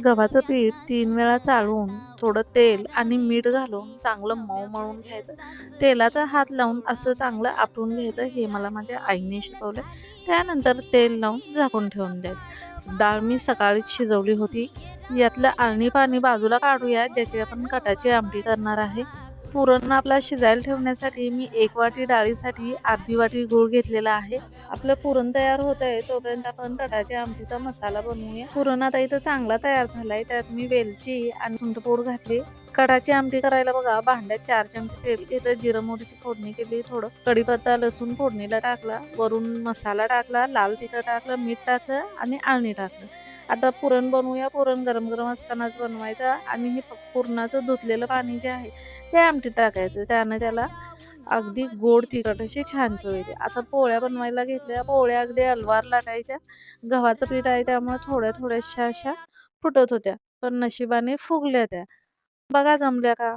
गव्हाचं पीठ 3 वेळा चाळून थोडं तेल आणि मीठ घालून चांगलं मऊ मळून घ्यायचं. तेलाचा हात लावून असं चांगलं आपटून घ्यायचं, हे मला माझ्या आईने शिकवलंय. त्यानंतर तेल लावून झाकून ठेवून द्यायचं. डाळ मी सकाळीच शिजवली होती. यातलं अळणी पाणी बाजूला काढूया, ज्याची आपण कटाची आमटी करणार आहे. पुरण आपला शिजायला ठेवण्यासाठी मी 1 वाटी डाळीसाठी अर्धी वाटी गूळ घेतलेला आहे. आपलं पुरण तयार होत आहे तोपर्यंत आपण कटाच्या आमटीचा मसाला बनवूया. पुरण आता इथं चांगला तयार झालाय. त्यात मी वेलची आणि सुंठपूड घातली. कटाची आमटी करायला बघा, भांड्यात 4 चमचे तेल घेतलं, जिरं मोहरीची फोडणी केली, थोडं कढीपत्ता लसूण फोडणीला टाकला, वरून मसाला टाकला, लाल तिखट टाकलं, मीठ टाकलं आणि अळणी टाकलं. आता पुरण बनवूया. पुरण गरम गरम असतानाच बनवायचं आणि हे पुरणाचं धुतलेलं पाणी जे आहे ते आमटीत टाकायचं. त्यानं त्याला अगदी गोड तिखट अशी छान चव येते. आता पोळ्या बनवायला घेतल्या. पोळ्या अगदी अलवार लाटायच्या. गव्हाचं पीठ आहे त्यामुळे थोड्या थोड्याशा अशा फुटत होत्या, पण नशिबाने फुगल्या त्या. बघा जमल्या का?